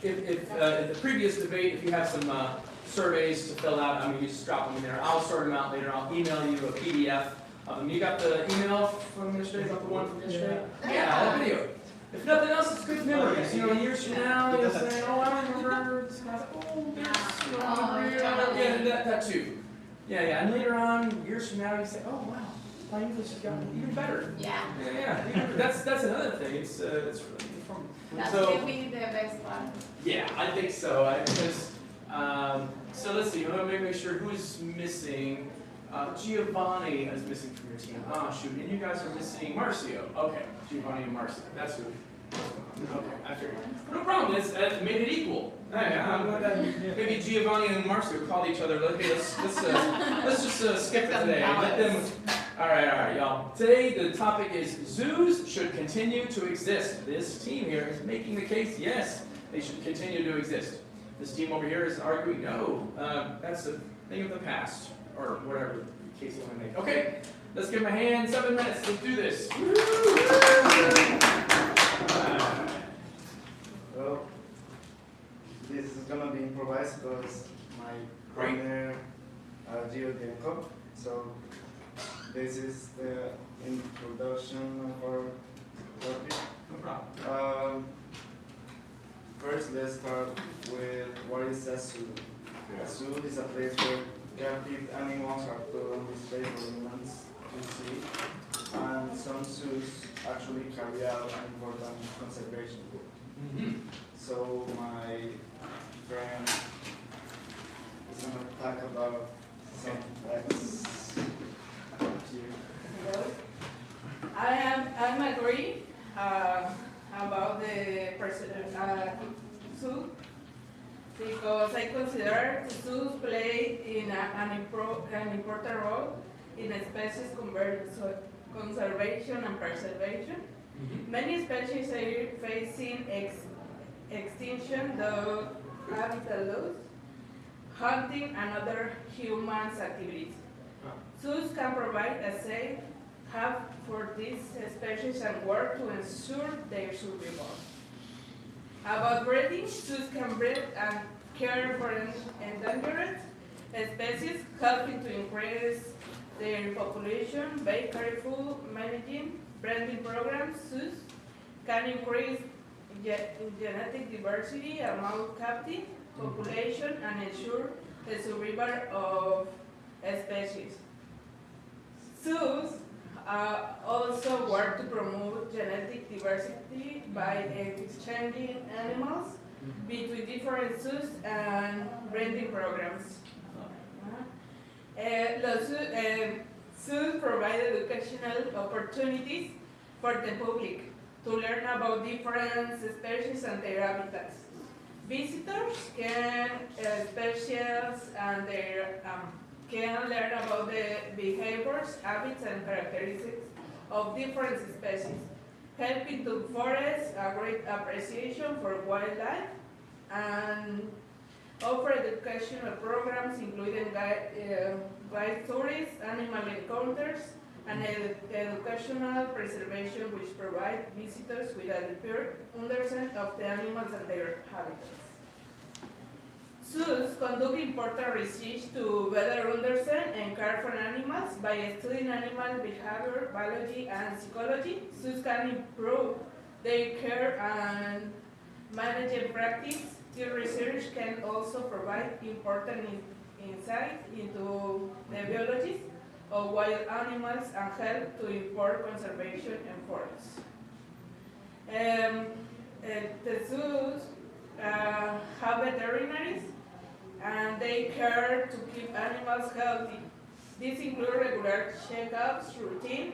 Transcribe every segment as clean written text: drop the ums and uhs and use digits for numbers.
in the previous debate, if you have some surveys to fill out, I mean, you just drop them in there. I'll sort them out later. I'll email you a PDF of them. You got the email from yesterday? Got the one from yesterday? Yeah, that video. If nothing else, it's good memories. You know, years from now, you'll say, oh, I remember this guy. Oh, this. You know, yeah, that too. Yeah, yeah. And later on, years from now, you say, oh, wow. My English has gotten even better. Yeah. Yeah. That's another thing. It's from. That's gonna be the best one. Yeah, I think so. Because so let's see. Let me make sure who's missing. Giovanni is missing from your team. Ah, shoot. And you guys are missing Marcio. Okay, Giovanni and Marcio. That's who. Okay, I figured. No problem. It's made it equal. Hey, I'm glad that maybe Giovanni and Marcio called each other. Okay, let's just skip it today. Let them. All right, y'all. Today the topic is zoos should continue to exist. This team here is making the case, yes, they should continue to exist. This team over here is arguing, no, that's a thing of the past, or whatever case you want to make. Okay, let's give them a hand. 7 minutes. Let's do this. Well, this is gonna be improvised because my partner Gio didn't come, so. This is the introduction of our topic. No problem. First, let's start with what is a zoo. A zoo is a place where captive animals are put on display for humans to see, and some zoos actually carry out important conservation work. Mm-hmm. So my friend is going to talk about some facts. Hello. I'm agree about the zoo because I consider zoos play in an important role in species conservation and preservation. Mm-hmm. Many species are facing extinction, though habitat loss, hunting, and other human activities. Zoos can provide a safe habitat for these species and work to ensure their survival. About breeding, zoos can breed and care for endangered species, helping to increase their population. By careful managing breeding programs, zoos can increase genetic diversity among captive population and ensure the survival of species. Zoos also work to promote genetic diversity by exchanging animals between different zoos and breeding programs. Zoos provide educational opportunities for the public to learn about different species and their habitats. Visitors can can learn about the behaviors, habits, and characteristics of different species, helping to foster a great appreciation for wildlife and offer educational programs including guide tours, animal encounters, and educational preservation, which provide visitors with a deeper understanding of the animals and their habitats. Zoos conduct important research to better understand and care for animals by studying animal behavior, biology, and psychology. Zoos can improve their care and management practice. This research can also provide important insight into the biology of wild animals and help to inform conservation efforts. The zoos have veterinaries, and they care to keep animals healthy. These include regular checkups, routine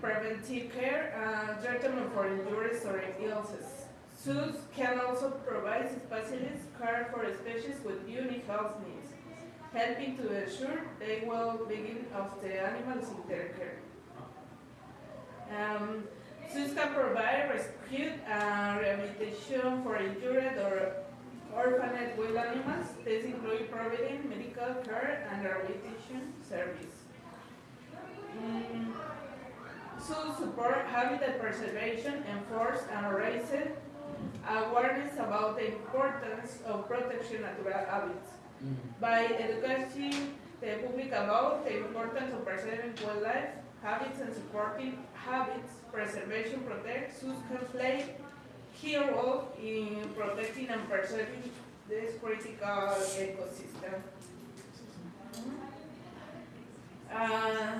preventive care, and treatment for injuries or illnesses. Zoos can also provide specialist care for species with unique health needs, helping to ensure the well-being of the animals in their care. Zoos can provide rescue and rehabilitation for injured or orphaned wild animals. These include providing medical care and rehabilitation service. Zoos support habitat preservation, enforce and raise awareness about the importance of protecting natural habits. By educating the public about the importance of preserving wildlife habits and supporting habits preservation protect, zoos can play key role in protecting and preserving this critical ecosystem. Uh,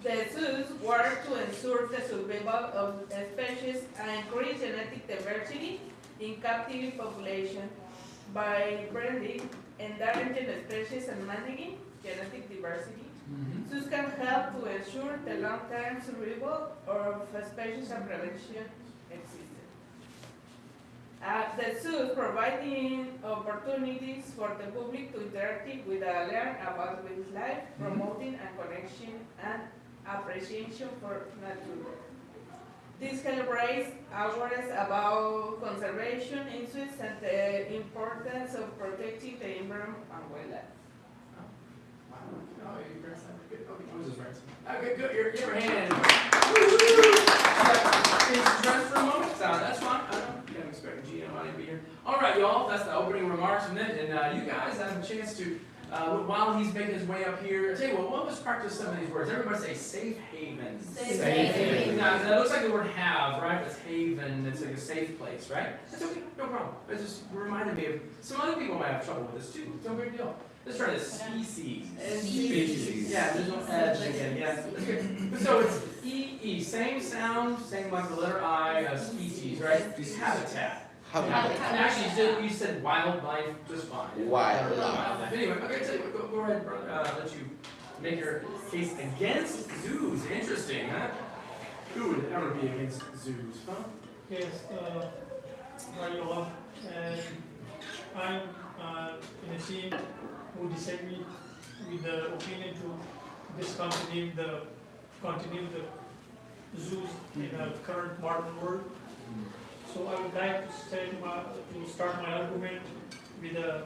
the zoos work to ensure the survival of species and increase genetic diversity in captive population by breeding endangered species and managing genetic diversity. Zoos can help to ensure the long-term survival of species and prevention existence. The zoos providing opportunities for the public to interact with and learn about wildlife, promoting a connection and appreciation for nature. This celebrates awareness about conservation issues and the importance of protecting the environment and wildlife. Oh, your grandson. Good. Okay, what was his grandson? Okay, good. Your hand. Dressed for a moment. That's fine. I don't know. You haven't expected Giovanni to be here. All right, y'all. That's the opening remarks from it, and you guys have a chance to. While he's making his way up here, I tell you what, let's practice some of these words. Everybody say safe haven. Safe haven. Now, that looks like the word have, right? It's haven, it's like a safe place, right? That's okay, no problem. It just reminded me of, some other people might have trouble with this too. It's no big deal. Let's try this, species. Species. Yeah, there's no edge again, yeah. That's good. So it's E-E, same sound, same like the letter I, of species, right? Habitat. Actually, you said wildlife just fine. Wildlife. Anyway, okay, tell you what, go ahead, brother. Let you make your case against zoos. Interesting, huh? Who would ever be against zoos, huh? Yes, Rayola, and I'm in a team who disagree with the opinion to discontinue the zoos in the current modern world. So I would like to start my argument with a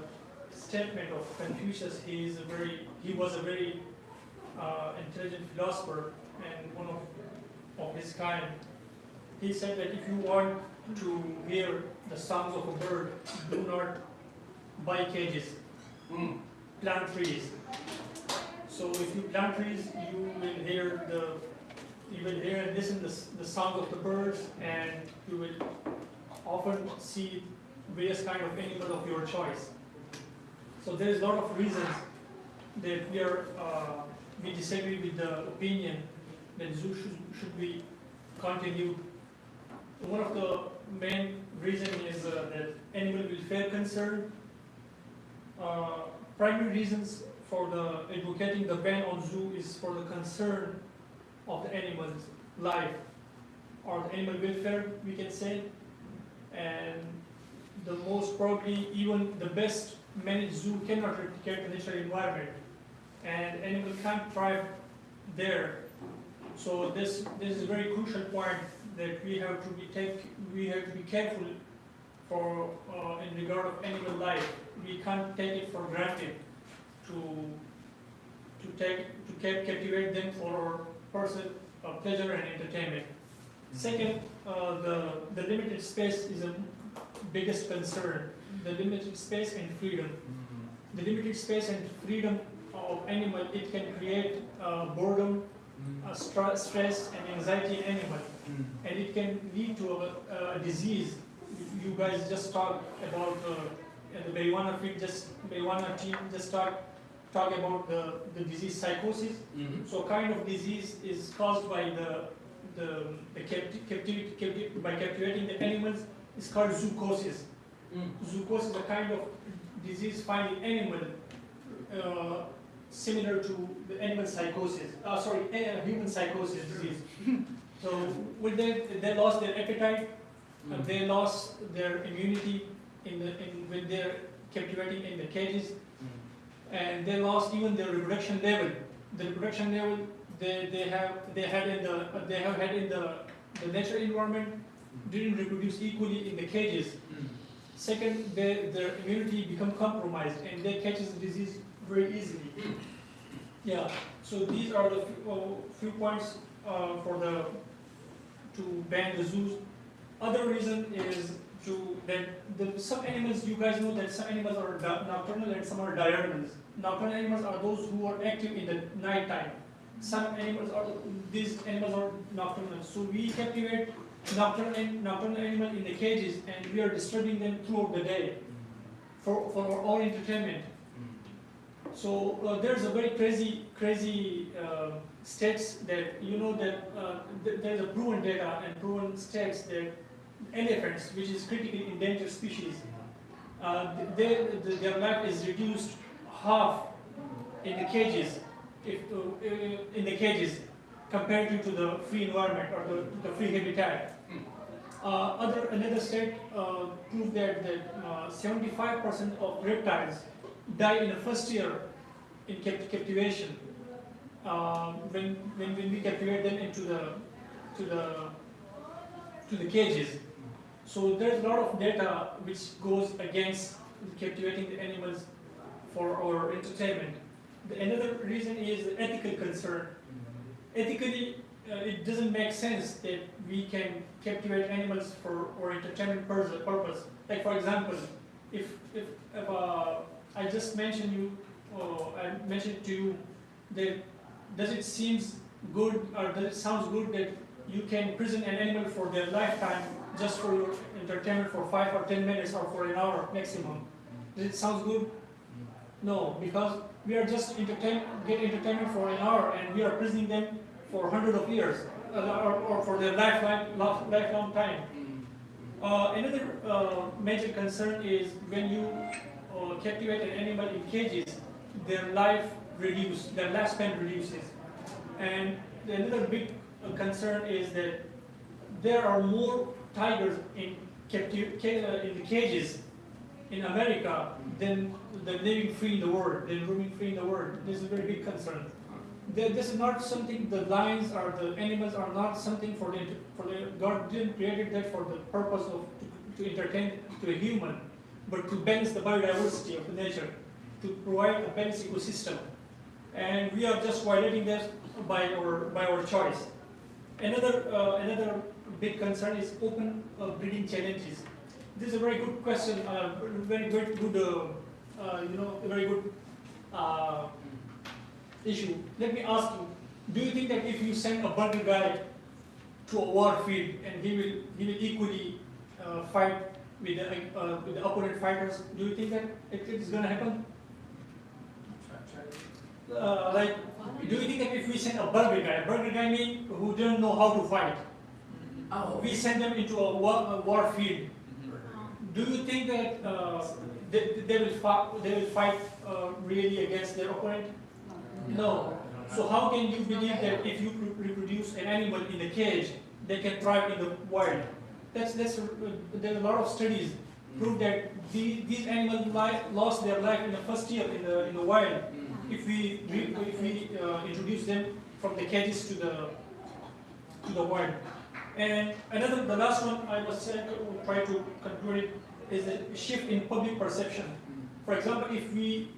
statement of Confucius. He was a very intelligent philosopher and one of his kind. He said that if you want to hear the songs of a bird, do not buy cages, plant trees. So if you plant trees, you will hear and listen the songs of the birds, and you will often see various kind of animals of your choice. So there is a lot of reasons that we disagree with the opinion that zoo should be continued. One of the main reasons is that animal welfare concern. Primary reasons for the advocating the ban on zoo is for the concern of the animal's life or the animal welfare, we can say. And the most probably even the best managed zoo cannot replicate the natural environment, and animal can't thrive there. So this is a very crucial point that we have to be careful for in regard of animal life. We can't take it for granted to captivate them for personal pleasure and entertainment. Second, the limited space is a biggest concern. The limited space and freedom. The limited space and freedom of animal, it can create boredom, stress and anxiety in animal, and it can lead to a disease. You guys just talked about the marijuana team just talk about the disease psychosis. So kind of disease is caused by by captivating the animals. It's called zoochosis. Zoochosis is a kind of disease found in animal similar to the animal psychosis. Human psychosis disease. So when they lost their appetite, they lost their immunity when they're captivating in the cages, and they lost even their reproduction level. The reproduction level they have had in the natural environment didn't reproduce equally in the cages. Second, their immunity become compromised and they catch the disease very easily. Yeah. So these are the few points to ban the zoos. other reason is that some animals, you guys know that some animals are nocturnal and some are diurnal. Nocturnal animals are those who are active in the night time. These animals are nocturnal. So we captivate nocturnal animal in the cages, and we are disturbing them throughout the day for our own entertainment. So there's a very crazy stats that there's a proven data and proven stats that elephants, which is critically endangered species, their life is reduced half in the cages, compared to the free environment or the free habitat. Another state proved that 75% of reptiles die in the first year in captivation when we captivate them into the cages. So there's a lot of data which goes against captivating the animals for our entertainment. Another reason is ethical concern. Ethically, it doesn't make sense that we can captivate animals for our entertainment purpose. Like for example, if I just mentioned to you that does it seems good or does it sounds good that you can imprison an animal for their lifetime just for your entertainment for 5 or 10 minutes or for an hour maximum? Does it sound good? No, because we are just get entertainment for an hour and we are imprisoning them for hundreds of years or for their lifelong time. Another major concern is when you captivate an animal in cages, their lifespan reduces. And another big concern is that there are more tigers in the cages in America than living free in the world, than roaming free in the world. This is a very big concern. This is not something, the lions or the animals are not something for the God didn't create that for the purpose of to entertain to a human, but to balance the biodiversity of the nature, to provide a balanced ecosystem. And we are just violating that by our choice. Another big concern is open breeding challenges. This is a very good question, very good a very good issue. Let me ask you, do you think that if you send a burger guy to a war field and he will equally fight with the opponent fighters, do you think that it is going to happen? Do you think that if we send a burger guy means who don't know how to fight, we send them into a war field, do you think that they will fight really against their opponent? No. So how can you believe that if you reproduce an animal in a cage, they can thrive in the wild? There's a lot of studies prove that these animals lost their life in the first year in the wild. If we introduce them from the cages to the wild. And the last one I must say, try to conclude it, is a shift in public perception. For example, if we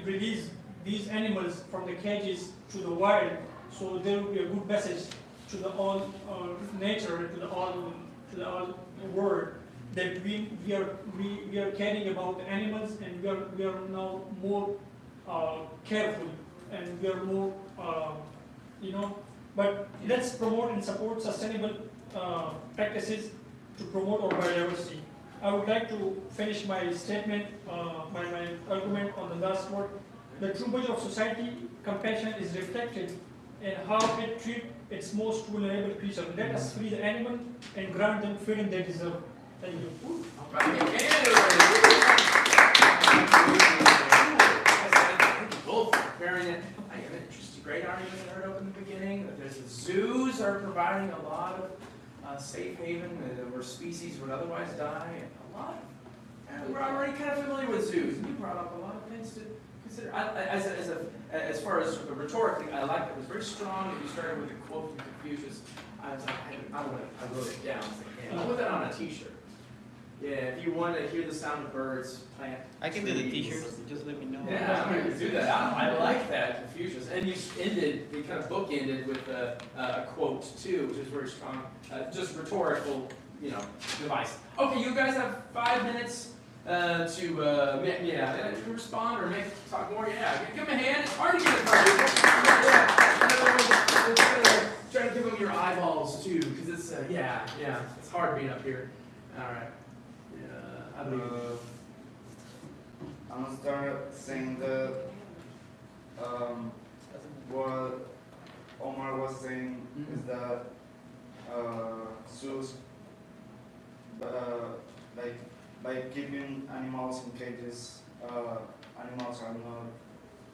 release these animals from the cages to the wild, so there will be a good message to the all nature, to the all world, that we are caring about the animals, and we are now more careful, and we are more But let's promote and support sustainable practices to promote our biodiversity. I would like to finish my statement, my argument on the last word. The true measure of society, compassion, is reflected in how it treats its most vulnerable creature. Let us free the animal and grant them freedom they deserve. Thank you. Both preparing it. I have an interesting, great argument I heard up in the beginning that there's the zoos are providing a lot of safe haven where species would otherwise die, and a lot of, and we're already kind of familiar with zoos, and you brought up a lot of things to consider. As far as rhetorically, I like it. It was very strong that you started with a quote from Confucius. I was like, I wrote it down. I was like, yeah, I'll put that on a t-shirt. Yeah, if you want to hear the sound of birds, plant. I can do the t-shirts, just let me know. Yeah, I'm going to do that. I like that, Confucius. And you kind of bookended with a quote too, which is very strong. Just rhetorical device. Okay, you guys have 5 minutes to respond or talk more. Yeah, give them a hand. It's hard to get it from people. Try to give them your eyeballs too, because it's it's hard being up here. All right. Yeah, I believe. I'm gonna start saying that what Omar was saying is that zoos, like by keeping animals in cages, animals are not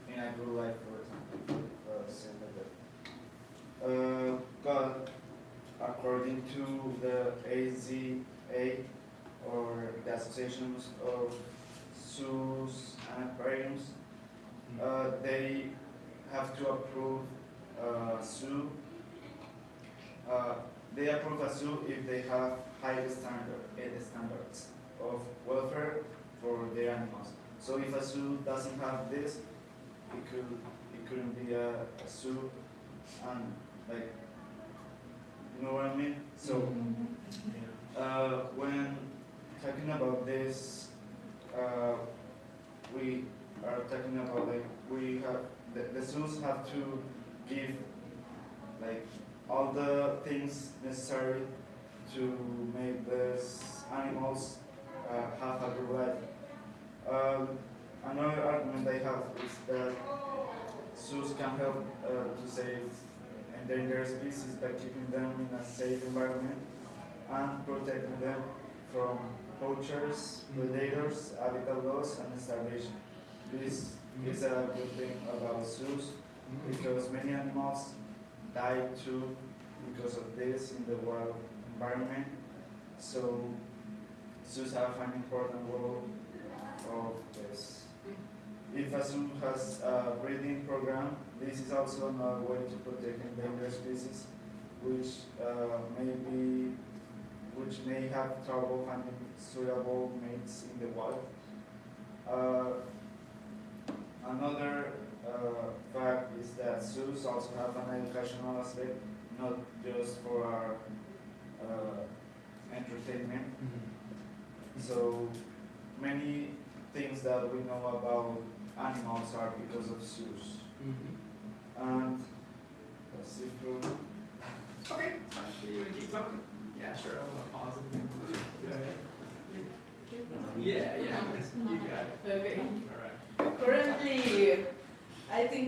in a good life, for example, something like that. But according to the AZA, or the Associations of Zoos and Aquariums, they have to approve a zoo. They approve a zoo if they have high standards of welfare for their animals. So if a zoo doesn't have this, it couldn't be a zoo, and like, you know what I mean? So when talking about this, we are talking about like we have the zoos have to give like all the things necessary to make these animals have a good life. Another argument I have is that zoos can help to save endangered species by keeping them in a safe environment and protecting them from poachers, predators, habitat loss, and starvation. This is a good thing about zoos because many animals die too because of this in the wild environment. So zoos have an important role of this. If a zoo has a breeding program, this is also another way to protect endangered species, which may have trouble finding suitable mates in the wild. Another fact is that zoos also have an educational aspect, not just for our entertainment. So many things that we know about animals are because of zoos. And let's see through. Okay. You want to keep talking? Yeah, sure. I'm gonna pause it. Yeah. You got it. Okay. All right. Currently, I think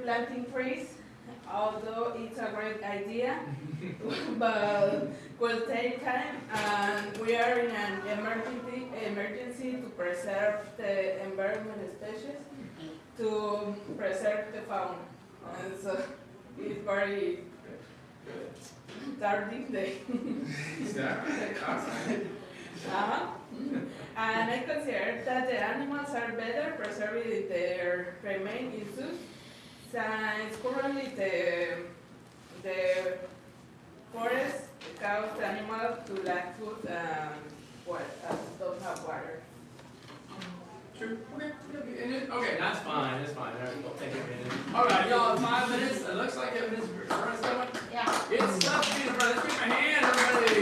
planting trees, although it's a great idea, but will take time, and we are in an emergency to preserve the environment species, to preserve the fauna. And so it's very dark day. And I consider that the animals are better preserving their remain in zoos, since currently the forest cause the animals to lack food and don't have water. True. Okay, that's fine. That's fine. All right, we'll take a minute. All right, y'all have 5 minutes. It looks like it is someone. Yeah. It's tough to be in front. Let's give a hand, everybody.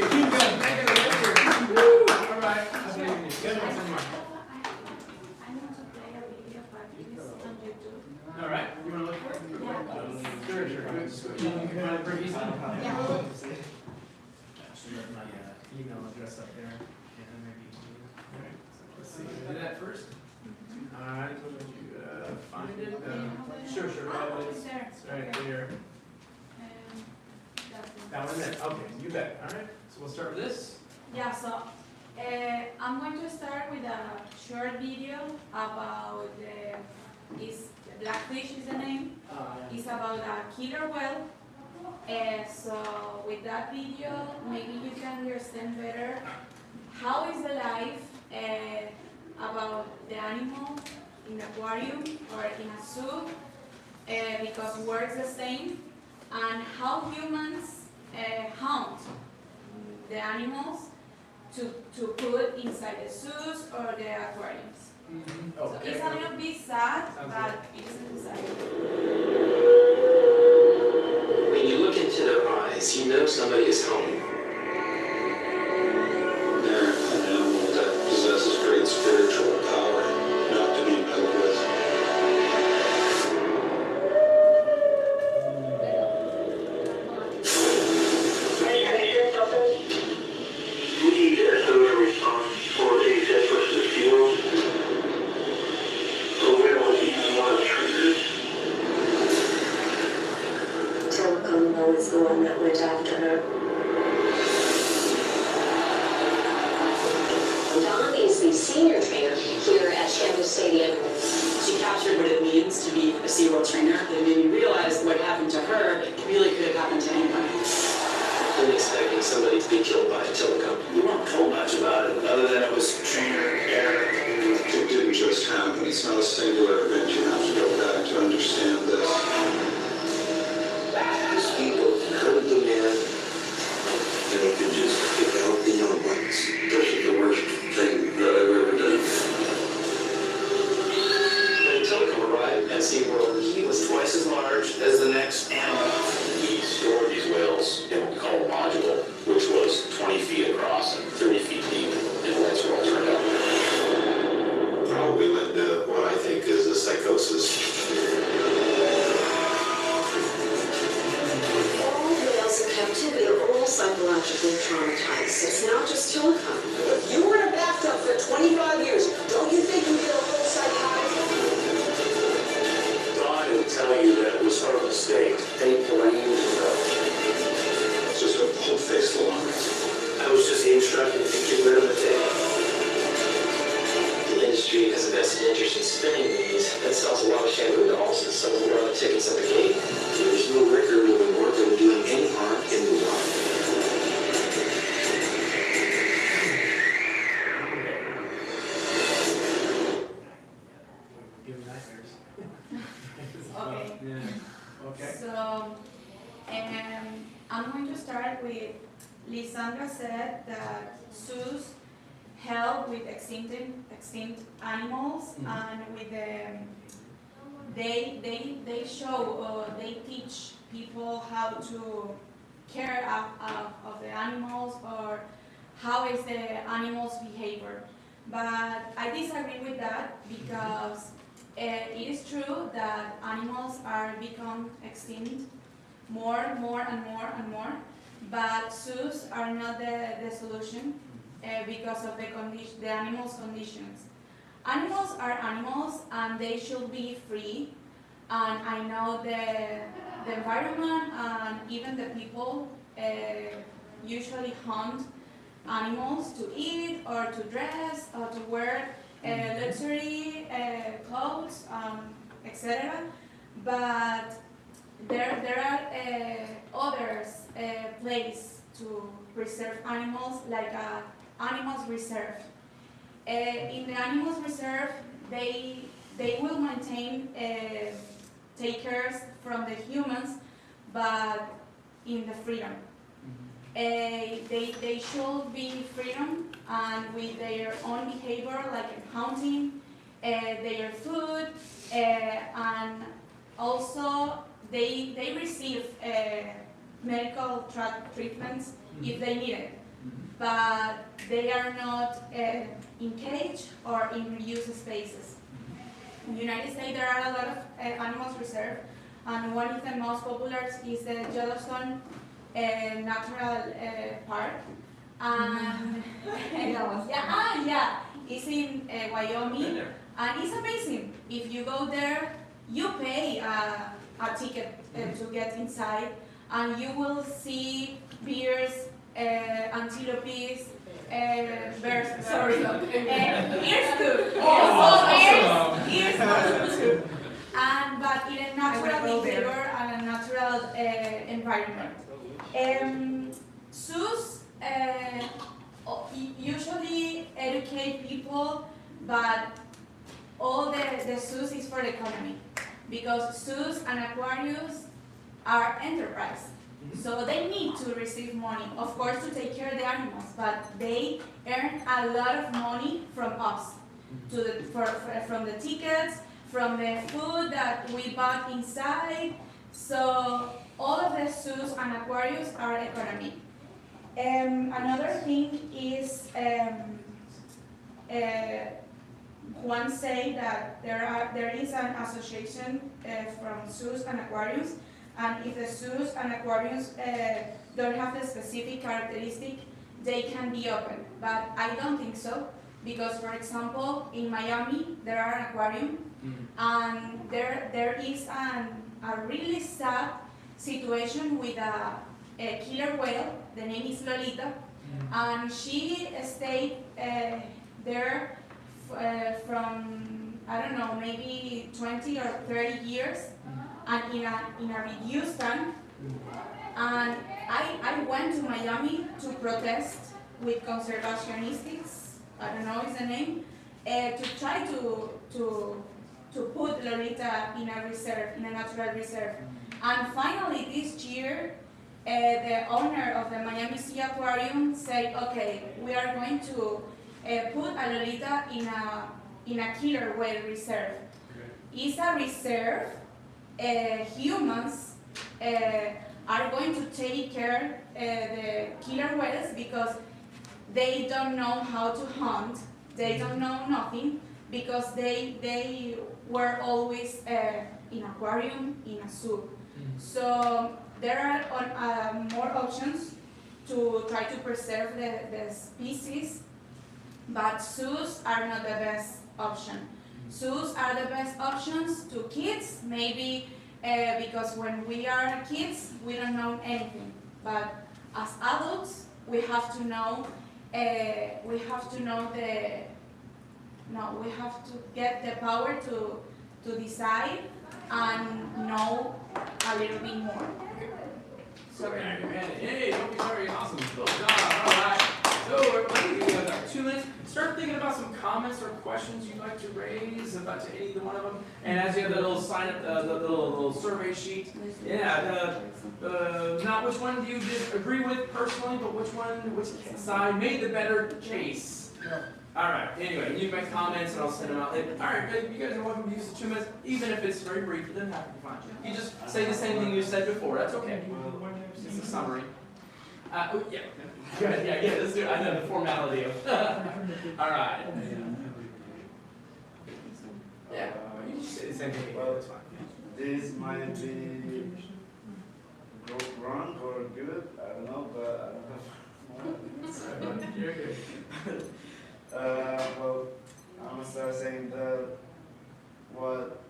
Make it a picture. Woo! All right. I believe in you. Good one, Mark. I want to play a video, but it's on YouTube. All right. You want to look for it? Yeah. Sure. Good. You can find it pretty easily. Yeah. Should have my email address up there. And maybe. All right. So let's see. Do that first. All right. Would you find it? Sure. It's there. It's right there. That one there. Okay. You bet. All right. So we'll start with this. Yeah, so I'm going to start with a short video about Blackfish is the name. It's about a killer whale. So with that video, maybe you can understand better how is the life about the animal in the aquarium or in a zoo, because it works the same, and how humans hunt the animals to put inside the zoos or the aquariums. So it's a little bit sad, but it's necessary. When you look into their eyes, you know somebody is home. senior trainer here at Kansas Stadium. She captured what it means to be a SeaWorld trainer. It made me realize what happened to her really could have happened to anybody. Been expecting somebody to be killed by a telecom. We weren't told much about it, other than it was trainer error. It didn't just happen. It's not a singular event. You have to go back to understand this. These people hurt the man, and he could just pick out the young ones. This is the worst thing that I've ever done. When telecom arrived at SeaWorld, he was twice as large as the next animal. We stored these whales in what we call a module, which was 20 feet across and 30 feet deep, and that's where all turned out. Probably led to what I think is a psychosis. All whales in captivity are all psychologically traumatized. It's not just telecom. You were in a bathtub for 25 years. Don't you think you get a little psychotic? Don didn't tell you that it was sort of a mistake. They blamed him. It's just a whole-faced alarm. I was just instructed to get rid of the day. The industry has a vested interest in spinning these. That sells a lot of shampoo dolls and some of them are the tickets of the game. There's no record of an organ doing any harm in the wild. Give me nightmares. Okay. Yeah. Okay. So, I'm going to start with Lisandra said that zoos help with extinct animals and with they show they teach people how to care of the animals or how is the animal's behavior. But I disagree with that because it is true that animals are become extinct more and more, but zoos are not the solution because of the animals' conditions. Animals are animals and they should be free, and I know the environment and even the people usually hunt animals to eat or to dress or to wear luxury clothes, etc. But there are others places to preserve animals, like animals reserve. In the animals reserve, they will maintain takers from the humans, but in the freedom. They should be freedom and with their own behavior, like hunting, their food, and also they receive medical treatments if they need it, but they are not in cage or in reuse spaces. In the United States, there are a lot of animals reserved, and one of the most popular is the Yellowstone Natural Park. And it's in Wyoming, and it's amazing. If you go there, you pay a ticket to get inside, and you will see bears, antelopes, bears, sorry, ears too. Ears too. But in a natural behavior and a natural environment. Zoos usually educate people, but all the zoos is for the economy, because zoos and aquariums are enterprise. So they need to receive money, of course, to take care of the animals, but they earn a lot of money from us, from the tickets, from the food that we bought inside. So all of the zoos and aquariums are economy. Another thing is Juan say that there is an association from zoos and aquariums, and if the zoos and aquariums don't have the specific characteristic, they can be open. But I don't think so, because for example, in Miami there are an aquarium, and there is a really sad situation with a killer whale. The name is Lolita, and she stayed there from, I don't know, maybe 20 or 30 years, and in a reduced time. And I went to Miami to protest with conservationists, I don't know is the name, to try to put Lolita in a reserve, in a natural reserve. And finally this year, the owner of the Miami Sea Aquarium said, okay, we are going to put a Lolita in a killer whale reserve. It's a reserve. Humans are going to take care the killer whales because they don't know how to hunt. They don't know nothing because they were always in aquarium, in a zoo. So there are more options to try to preserve the species, but zoos are not the best option. Zoos are the best options to kids, maybe because when we are kids, we don't know anything. But as adults, we have to know. We have to get the power to decide and know a little bit more. Sorry. Hey, don't be sorry. Awesome. Good job. All right. So, everybody, we have about 2 minutes. Start thinking about some comments or questions you'd like to raise about to any one of them. And as you have the little sign up, the little survey sheet, yeah. Not which one do you agree with personally, but which side made the better case. All right. Anyway, you make comments and I'll send them out later. All right, good. You guys are welcome to use the 2 minutes, even if it's very brief. It doesn't have to be fine. You just say the same thing you said before. That's okay. It's a summary. Yeah. Good. Yeah. Let's do it. I know the formality of. All right. Yeah. You just say the same thing. Well, It's fine. this might be wrong or good. I don't know, but I don't have. You're good. Well, I'm gonna start saying that what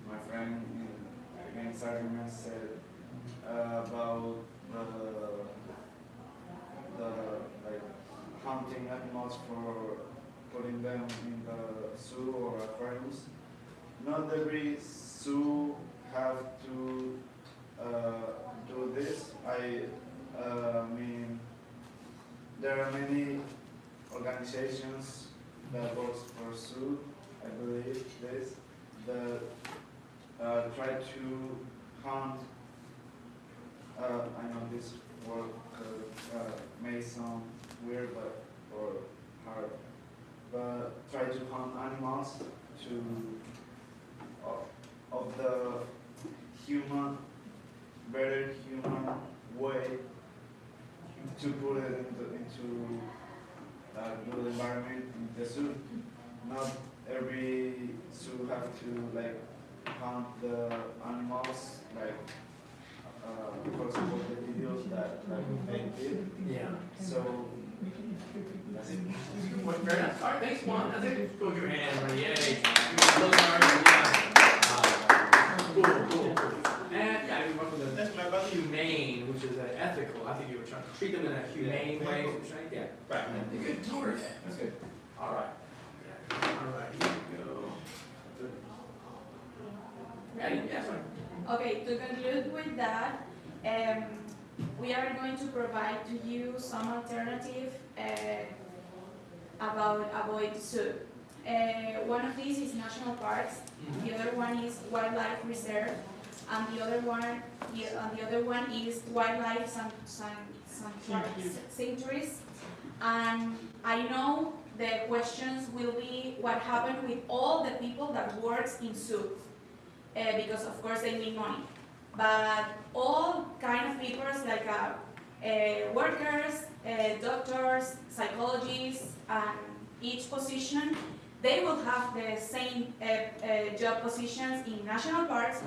my friend against argument said about the like hunting animals for putting them in the zoo or aquariums. Not every zoo have to do this. I mean. There are many organizations that works for zoo, I believe this, that try to hunt, I know this word may sound weird or hard, but try to hunt animals of the better human way to put it into a good environment in the zoo. Not every zoo have to like hunt the animals like for example the videos that they did. Yeah. So that's it. Well, very nice. All right, thanks, Juan. I think go give your hand. Right? Yay. Cool. And yeah, you work with the humane, which is ethical. I think you were trying to treat them in a humane way. Right? Yeah. Right. Good. Totally. That's good. All right. All right. Here we go. Yeah. Sorry. Okay, to conclude with that, we are going to provide to you some alternative about avoid zoo. One of these is national parks. The other one is wildlife reserve, and the other one is wildlife sanctuaries. And I know the questions will be what happened with all the people that works in zoo, because of course they need money. But all kind of people like workers, doctors, psychologists, and each position, they will have the same job positions in national parks,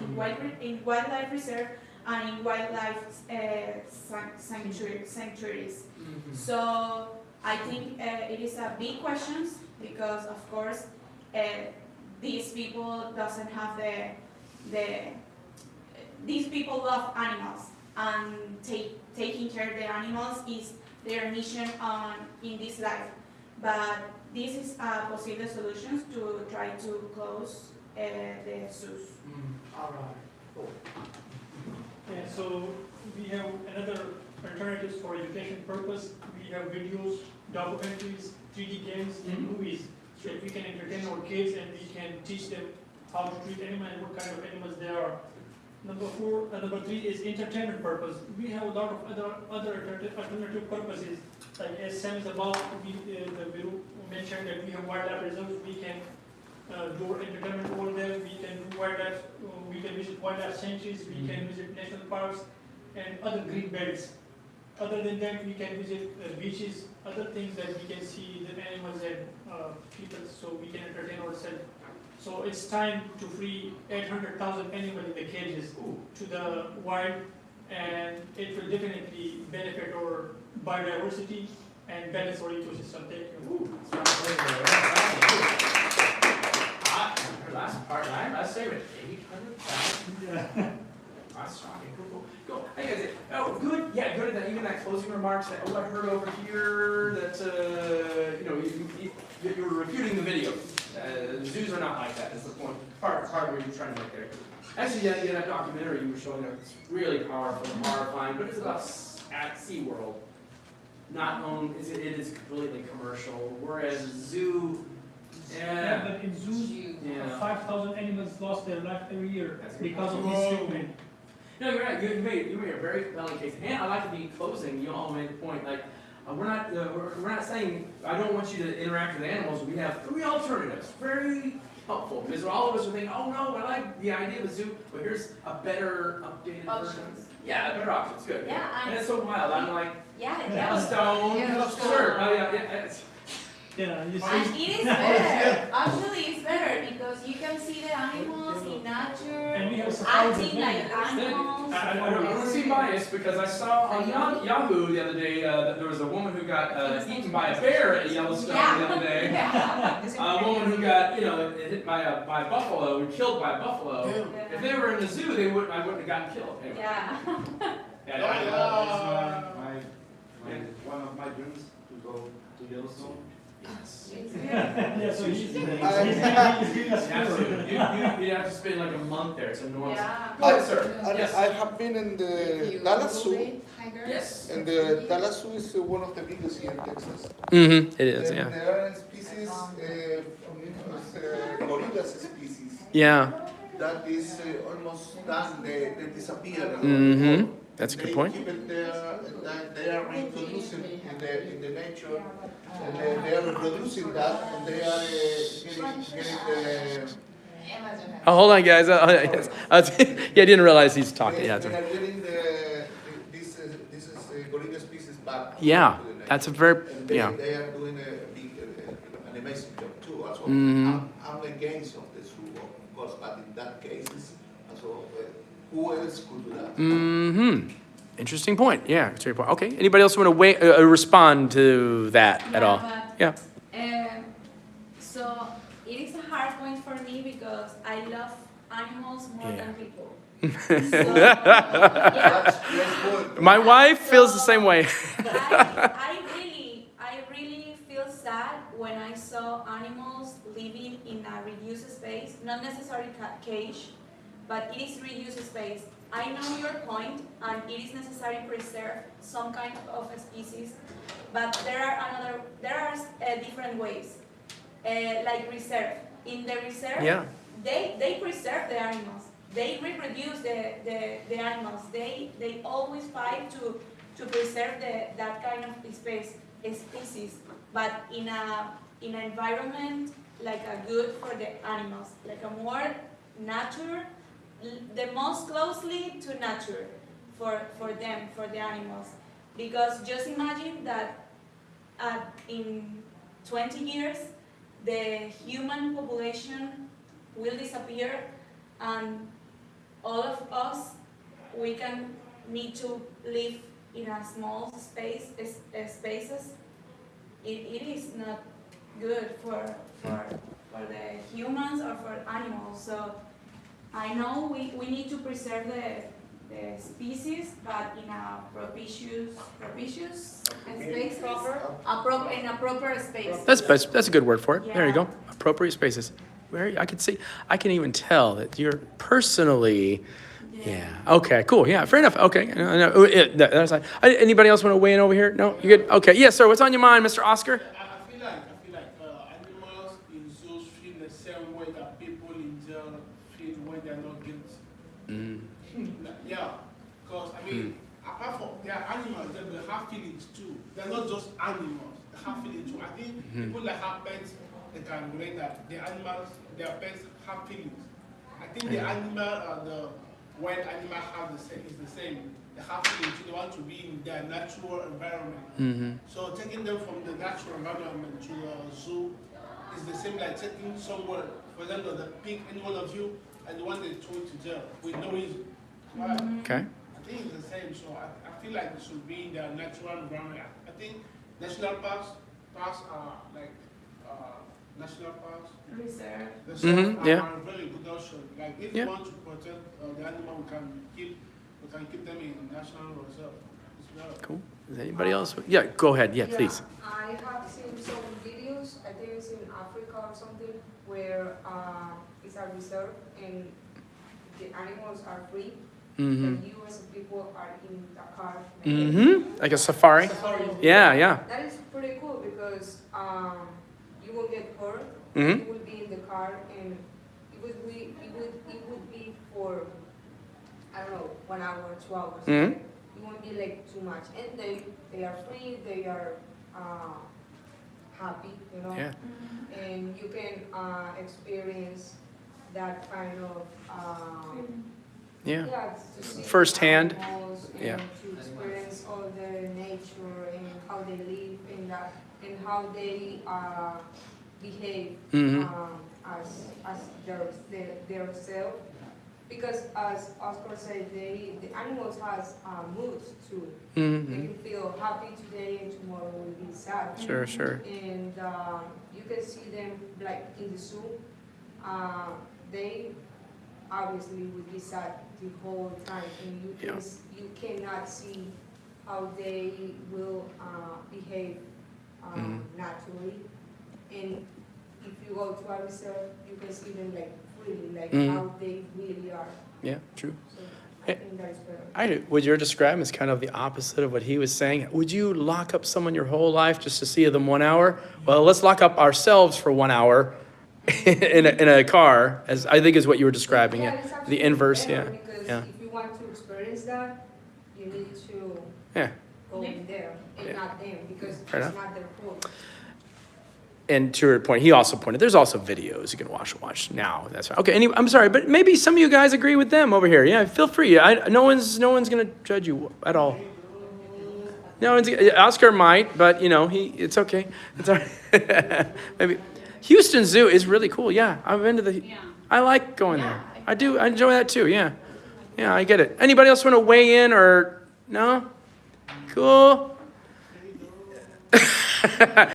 in wildlife reserve, and in wildlife sanctuaries. So I think it is a big question because of course these people doesn't have these people love animals, and taking care of the animals is their mission in this life. But this is a possible solution to try to close the zoos. All right. Cool. And so we have another alternatives for education purpose. We have videos, documentaries, 3D games, and movies, so that we can entertain our kids and we can teach them how to treat animals and what kind of animals they are. Number three is entertainment purpose. We have a lot of other alternative purposes. Like as Sam is about, we mentioned that we have wildlife reserves. We can do entertainment over there. We can do wildlife. We can visit wildlife sanctuaries. We can visit national parks and other green belts. Other than that, we can visit beaches. Other things that we can see the animals and people, so we can entertain ourselves. So it's time to free 800,000 animals in the cages to the wild, and it will definitely benefit our biodiversity and balance our ecosystem. Thank you. Her last part, last statement, 800,000. That's shocking. Cool. Go. Hey guys. Oh, good. Yeah, good at that. Even that closing remarks. That I heard over here that you were refuting the video. Zoos are not like that. That's the point. Part where you're trying to make there. Actually, yeah, that documentary you were showing up. It's really powerful and horrifying, but it's about at SeaWorld. Not owned. It is completely commercial. Whereas a zoo. Yeah, but in zoos, 5,000 animals lost their life every year because of this treatment. No, you're right. You made a very compelling case, and I like the closing. You all made the point. Like, we're not saying I don't want you to interact with animals. We have 3 alternatives. Very helpful because all of us are thinking, oh no, I like the idea of a zoo, but here's a better updated version. Yeah, better options. Good. Yeah, and it's so wild. I'm like, Yellowstone. Sure. Oh yeah. Yeah, you see. And it is better. Actually, it's better because you can see the animals in nature, And we have acting like animals. I don't want to seem biased because I saw on Yahoo the other day that there was a woman who got eaten by a bear at Yellowstone the other day. A woman who got hit by a buffalo, killed by a buffalo. If they were in the zoo, I wouldn't have gotten killed. Anyway. One of my dreams to go to Yellowstone. Yes. Yeah, so you have to spend like a month there. It's enormous. Yeah. Go ahead, sir. Yes. I have been in the Dallas Zoo, Yes. and the Dallas Zoo is one of the biggest here in Texas. Mm-hmm. It is, And yeah. there are species, gorillas species, Yeah. that is almost done, they disappear. Mm-hmm. That's a good point. They keep it there, and they are reproducing in the nature, and they are reproducing that, and they are getting the... Oh, hold on, guys. Yes. Yeah, I didn't realize he's talking. Yeah. They are getting this is gorilla species back. Yeah, to the nature. that's a very, And yeah. they are doing an amazing job too. Also, Mhm. I'm against of the zoo, of course, but in that case, also, who else could do that? Mm-hmm. Interesting point. Yeah, it's a great point. Okay. Anybody else want to respond to that at all? Yeah. So it is a hard point for me because I love animals more than people. My wife feels the same way. I really feel sad when I saw animals living in a reduced space, not necessarily cage, but it is reduced space. I know your point, and it is necessary to preserve some kind of species, but there are different ways, like reserve. In the reserve, they preserve the animals. They reproduce the animals. They always fight to preserve that kind of species, but in an environment like a good for the animals, like a more nature. The most closely to nature for them, for the animals. Because just imagine that in 20 years, the human population will disappear and all of us, we can need to live in a small spaces. It is not good for the humans or for animals. So I know we need to preserve the species, but in a propitious spaces, in a proper space. That's a good word for it. There you go. Appropriate spaces. I can even tell that you're personally, yeah. Okay, cool. Yeah, fair enough. Okay. Anybody else want to weigh in over here? No, you good? Okay. Yes, sir. What's on your mind, Mr. Oscar? I feel like animals in zoos feel the same way that people in jail feel when they're not guilty. Yeah, because I mean, apart from they are animals, they have feelings too. They're not just animals; they have feelings too. I think people that have pets, they can relate that the animals, their pets have feelings. I think the animal, the wild animal have the same. It's the same. They have feelings. They want to be in their natural environment. So taking them from the natural environment to the zoo is the same like taking somewhere. For example, the pig, any one of you, and the one they throw to jail with no reason. Right? Okay. I think it's the same. So I feel like it should be in their natural environment. I think national parks are like national parks. Reserve. Are a very good option. Like if you want to protect the animal, we can keep them in national reserve. Cool. Is anybody else? Yeah, go ahead. Yeah, please. I have seen some videos, I think it's in Africa or something, where it's a reserve and the animals are free. And you as people are in the car. Like a safari? Yeah. That is pretty cool because you will get hurt. You will be in the car and it would be for, I don't know, 1 hour, 2 hours. It won't be like too much. And they are free, they are happy, you know. Yeah. And you can experience that kind of to see firsthand. animals and to experience all the nature and how they live and how they behave as their self. Because as Oscar said, the animals has moods too. They can feel happy today and tomorrow will be sad. Sure. And you can see them like in the zoo. They obviously will be sad the whole time, and you cannot see how they will behave naturally. And if you go to a reserve, you can see them like really, how they really are. Yeah, true. So I think that is better. What you're describing is kind of the opposite of what he was saying. Would you lock up someone your whole life just to see them 1 hour? Well, let's lock up ourselves for 1 hour in a car, as I think is what you were describing. The inverse, Because if you want to experience that, you need to go in there and not them, because it's not their fault. And to your point, he also pointed, there's also videos you can watch now. That's right. Okay, I'm sorry, but maybe some of you guys agree with them over here. Yeah, feel free. No one's going to judge you at all. Oscar might, but it's okay. It's all right. Maybe. Houston Zoo is really cool. Yeah, I've been to I like going there. I do. I enjoy that too. Yeah, I get it. Anybody else want to weigh in or no? Cool.